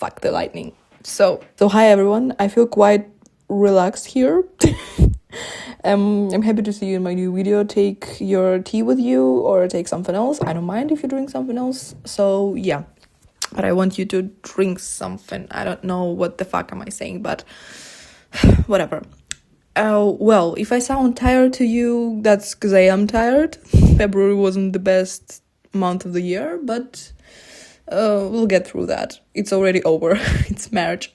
fuck the lightning. So hi everyone. I feel quite relaxed here. I'm happy to see you in my new video. Take your tea with you or take something else. I don't mind if you're doing something else. So yeah, but I want you to drink something. I don't know what the fuck am I saying, but whatever. Well, if I sound tired to you, that's because I am tired. February wasn't the best month of the year, but we'll get through that. It's already over. It's March.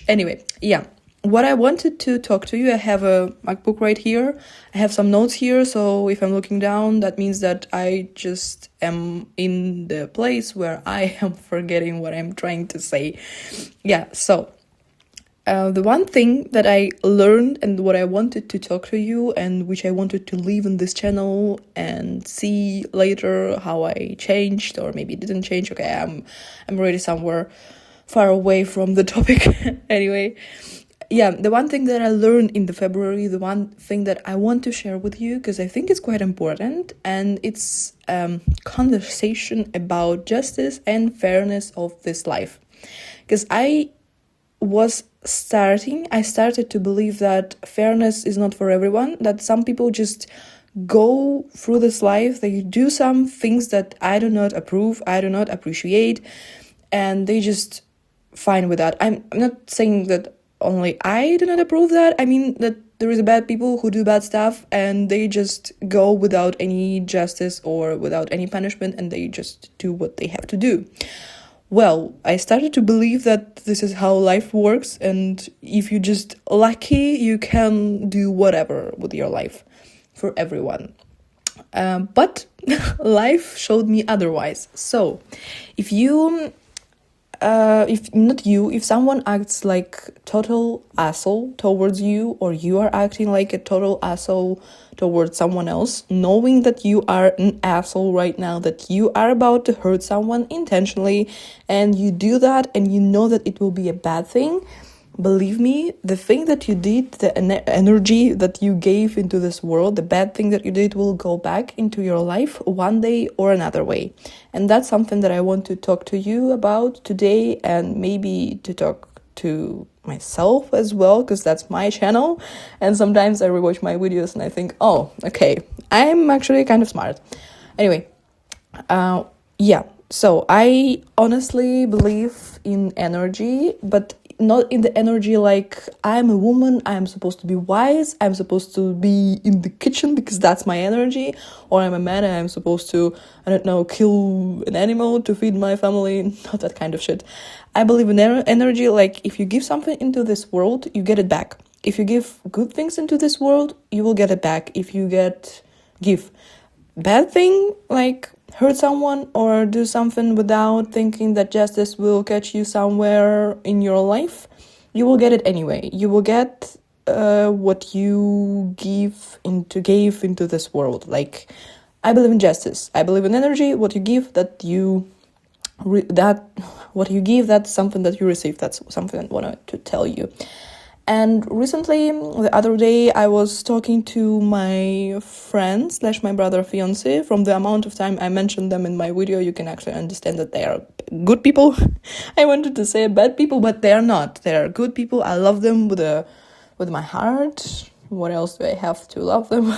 Anyway, yeah. What I wanted to talk to you, I have a MacBook right here. I have some notes here, so if I'm looking down, that means that I just am in the place where I am forgetting what I'm trying to say. Yeah, so the one thing that I learned and what I wanted to talk to you and which I wanted to leave on this channel and see later how I changed or maybe didn't change. Okay, I'm already somewhere far away from the topic. Anyway, yeah, the one thing that I learned in the February, the one thing that I want to share with you because I think it's quite important, and it's conversation about justice and fairness of this life. Because I started to believe that fairness is not for everyone, that some people just go through this life, they do some things that I do not approve, I do not appreciate, and they just fine with that. I'm not saying that only I do not approve that. I mean that there is bad people who do bad stuff and they just go without any justice or without any punishment and they just do what they have to do. Well, I started to believe that this is how life works, and if you're just lucky, you can do whatever with your life for everyone. But life showed me otherwise. So, if someone acts like total asshole towards you, or you are acting like a total asshole towards someone else, knowing that you are an asshole right now, that you are about to hurt someone intentionally, and you do that and you know that it will be a bad thing, believe me, the thing that you did, the energy that you gave into this world, the bad thing that you did will go back into your life one day or another way. And that's something that I want to talk to you about today, and maybe to talk to myself as well, because that's my channel. And sometimes I rewatch my videos and I think, oh, okay, I'm actually kind of smart. Anyway, yeah, so I honestly believe in energy, but not in the energy like I'm a woman, I'm supposed to be wise, I'm supposed to be in the kitchen because that's my energy, or I'm a man and I'm supposed to, I don't know, kill an animal to feed my family, not that kind of shit. I believe in energy like if you give something into this world, you get it back. If you give good things into this world, you will get it back. If you give bad thing, like hurt someone or do something without thinking that justice will catch you somewhere in your life, you will get it anyway. You will get what you gave into this world. Like, I believe in justice. I believe in energy. What you give, what you give, that's something that you receive. That's something I wanted to tell you. And recently, the other day, I was talking to my friend / my brother fiance. From the amount of time I mentioned them in my video, you can actually understand that they are good people. I wanted to say bad people, but they are not. They are good people. I love them with my heart. What else do I have to love them?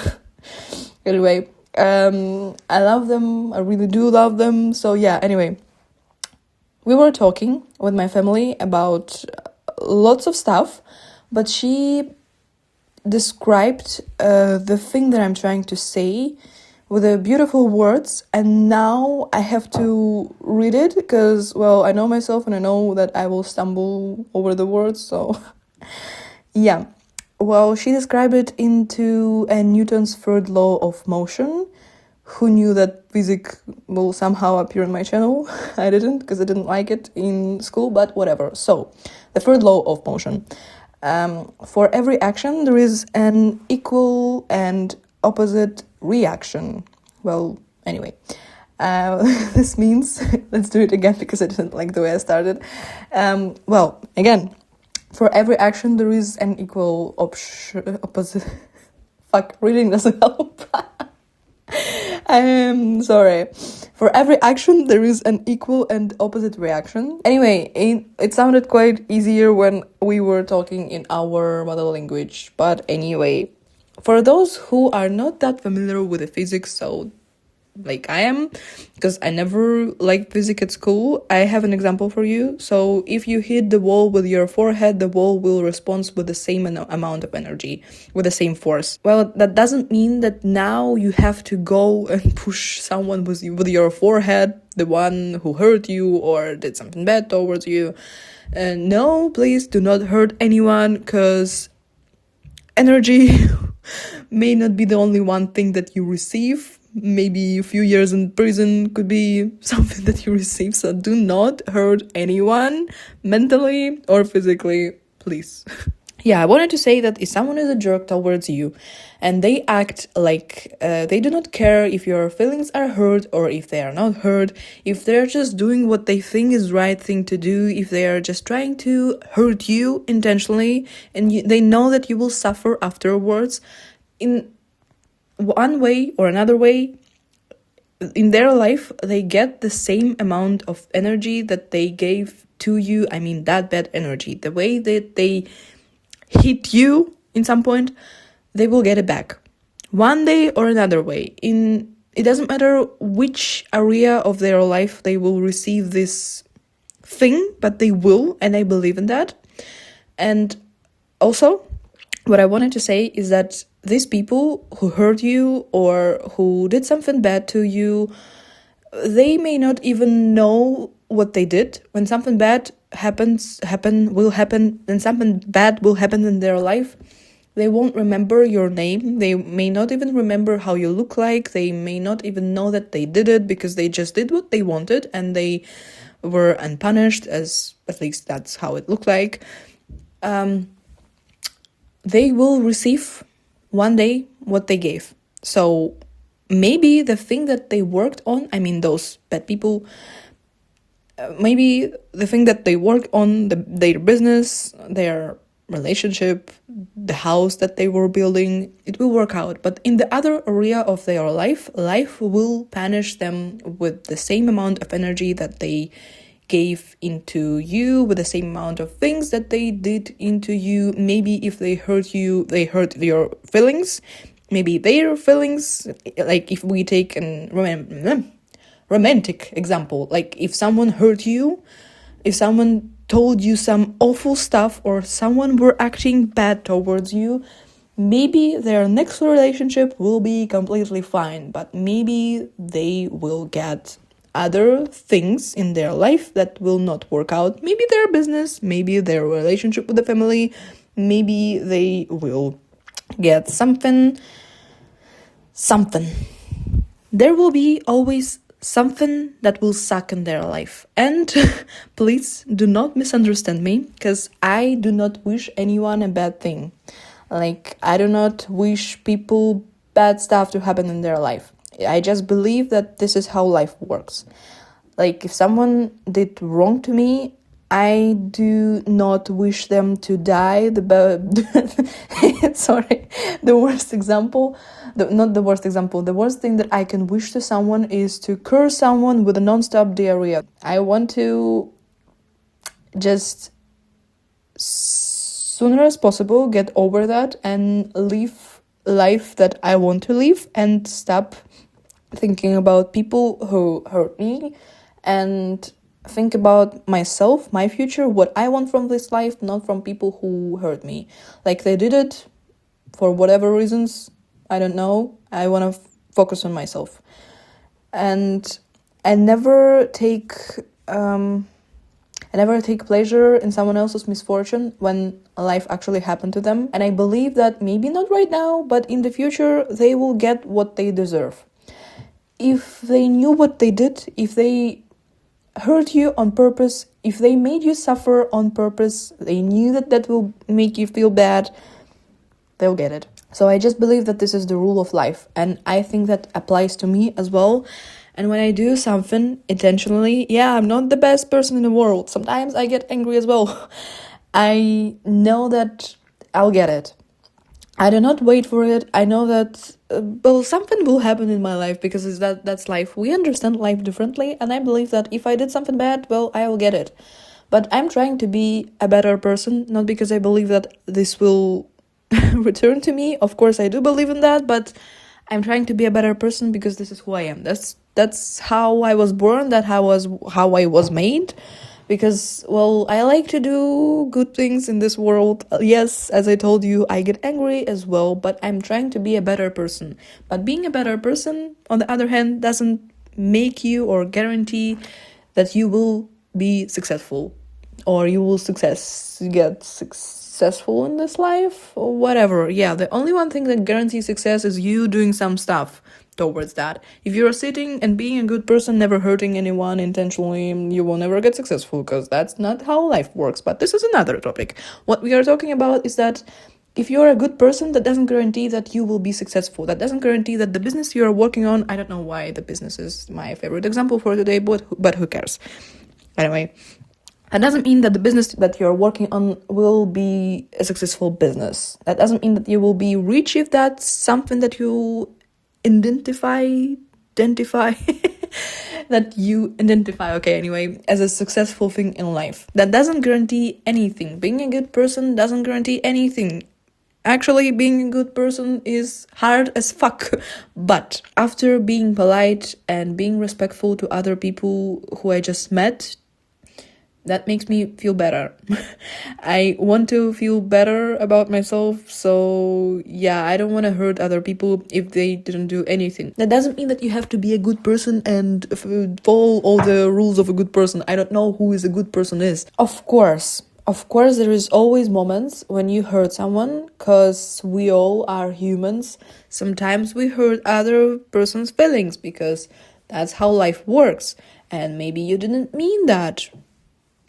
Anyway, I love them. I really do love them. So yeah, anyway, we were talking with my family about lots of stuff. But she described the thing that I'm trying to say with the beautiful words, and now I have to read it because, well, I know myself and I know that I will stumble over the words, so yeah. Well, she described it into Newton's third law of motion. Who knew that physics will somehow appear in my channel? I didn't, because I didn't like it in school, but whatever. So, the third law of motion. For every action, there is an equal and opposite reaction. Well, anyway, this means, let's do it again because I didn't like the way I started. Well, again, for every action, there is an equal opposite. Fuck, reading doesn't help. I'm sorry. For every action, there is an equal and opposite reaction. Anyway, it sounded quite easier when we were talking in our mother language. But anyway, for those who are not that familiar with the physics, so like I am, because I never liked physics at school, I have an example for you. So if you hit the wall with your forehead, the wall will respond with the same amount of energy, with the same force. Well, that doesn't mean that now you have to go and push someone with your forehead, the one who hurt you or did something bad towards you. No, please do not hurt anyone, because energy may not be the only one thing that you receive. Maybe a few years in prison could be something that you receive. So do not hurt anyone mentally or physically, please. Yeah, I wanted to say that if someone is a jerk towards you and they act like they do not care if your feelings are hurt or if they are not hurt, if they're just doing what they think is right thing to do, if they are just trying to hurt you intentionally and they know that you will suffer afterwards, in one way or another way, in their life, they get the same amount of energy that they gave to you. I mean, that bad energy. The way that they hit you in some point, they will get it back. One day or another way. It doesn't matter which area of their life they will receive this thing, but they will, and I believe in that. And also, what I wanted to say is that these people who hurt you or who did something bad to you, they may not even know what they did. When something bad will happen, and something bad will happen in their life, they won't remember your name. They may not even remember how you look like. They may not even know that they did it, because they just did what they wanted and they were unpunished, as at least that's how it looked like. They will receive one day what they gave. So maybe the thing that they worked on, I mean those bad people, maybe the thing that they worked on, their business, their relationship, the house that they were building, it will work out. But in the other area of their life will punish them with the same amount of energy that they gave into you, with the same amount of things that they did into you. Maybe if they hurt you, they hurt your feelings. Maybe their feelings, like if we take a romantic example, like if someone hurt you, if someone told you some awful stuff or someone were acting bad towards you, maybe their next relationship will be completely fine, but maybe they will get other things in their life that will not work out. Maybe their business, maybe their relationship with the family, maybe they will get something. There will be always something that will suck in their life. And please do not misunderstand me, because I do not wish anyone a bad thing. Like, I do not wish people bad stuff to happen in their life. I just believe that this is how life works. Like, if someone did wrong to me, I do not wish them to die. Sorry, the worst example. Not the worst example. The worst thing that I can wish to someone is to curse someone with a non-stop diarrhea. I want to just sooner as possible get over that and live life that I want to live, and stop thinking about people who hurt me, and think about myself, my future, what I want from this life, not from people who hurt me. Like, they did it for whatever reasons, I don't know. I want to focus on myself. And I never take pleasure in someone else's misfortune when life actually happened to them. And I believe that maybe not right now, but in the future, they will get what they deserve. If they knew what they did, if they hurt you on purpose, if they made you suffer on purpose, they knew that will make you feel bad, they'll get it. So I just believe that this is the rule of life, and I think that applies to me as well. And when I do something intentionally, yeah, I'm not the best person in the world. Sometimes I get angry as well. I know that I'll get it. I do not wait for it. I know that well, something will happen in my life because that's life. We understand life differently, and I believe that if I did something bad, well, I will get it. But I'm trying to be a better person, not because I believe that this will return to me. Of course, I do believe in that, but I'm trying to be a better person because this is who I am. That's how I was born. That how I was made. Because, well, I like to do good things in this world. Yes, as I told you, I get angry as well, but I'm trying to be a better person. But being a better person, on the other hand, doesn't make you or guarantee that you will be successful or you will get successful in this life or whatever. Yeah, the only one thing that guarantees success is you doing some stuff towards that. If you're sitting and being a good person, never hurting anyone intentionally, you will never get successful because that's not how life works. But this is another topic. What we are talking about is that if you're a good person, that doesn't guarantee that you will be successful. That doesn't guarantee that the business you're working on, I don't know why the business is my favorite example for today, but who cares? Anyway, that doesn't mean that the business that you're working on will be a successful business. That doesn't mean that you will be rich if that's something that you identify that you identify, okay, anyway, as a successful thing in life. That doesn't guarantee anything. Being a good person doesn't guarantee anything. Actually, being a good person is hard as fuck. But after being polite and being respectful to other people who I just met, that makes me feel better. I want to feel better about myself, so yeah, I don't want to hurt other people if they didn't do anything. That doesn't mean that you have to be a good person and follow all the rules of a good person. I don't know who is a good person is. Of course, there is always moments when you hurt someone, because we all are humans. Sometimes we hurt other person's feelings because that's how life works. And maybe you didn't mean that.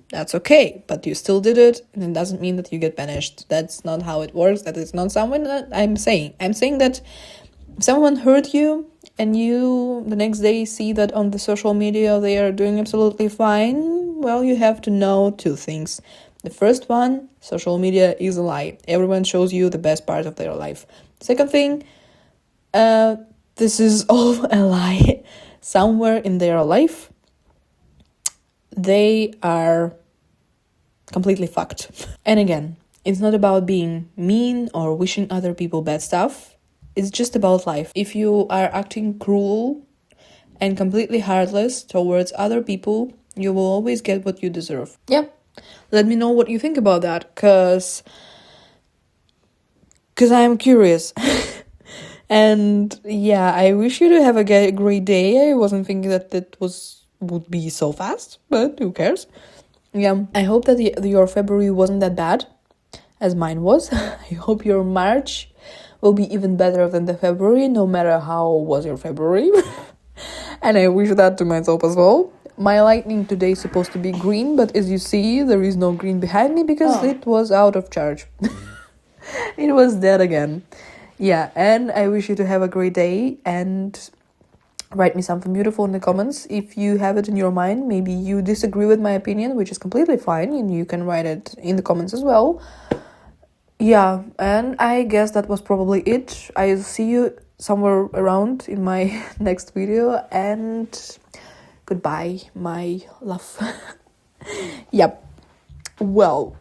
That's okay, but you still did it, and it doesn't mean that you get punished. That's not how it works. That is not someone that I'm saying. I'm saying that if someone hurt you, and you the next day see that on the social media they are doing absolutely fine, well, you have to know two things. The first one, social media is a lie. Everyone shows you the best part of their life. Second thing, this is all a lie. Somewhere in their life, they are completely fucked. And again, it's not about being mean or wishing other people bad stuff. It's just about life. If you are acting cruel and completely heartless towards other people, you will always get what you deserve. Yeah. Let me know what you think about that, cause I am curious. And yeah, I wish you to have a great day. I wasn't thinking that it would be so fast, but who cares? Yeah, I hope that your February wasn't that bad as mine was. I hope your March will be even better than the February, no matter how was your February. And I wish that to myself as well. My lightning today is supposed to be green, but as you see, there is no green behind me because it was out of charge. It was dead again. Yeah, and I wish you to have a great day, and write me something beautiful in the comments if you have it in your mind. Maybe you disagree with my opinion, which is completely fine, and you can write it in the comments as well. Yeah, and I guess that was probably it. I'll see you somewhere around in my next video, and goodbye, my love. Yep. Well,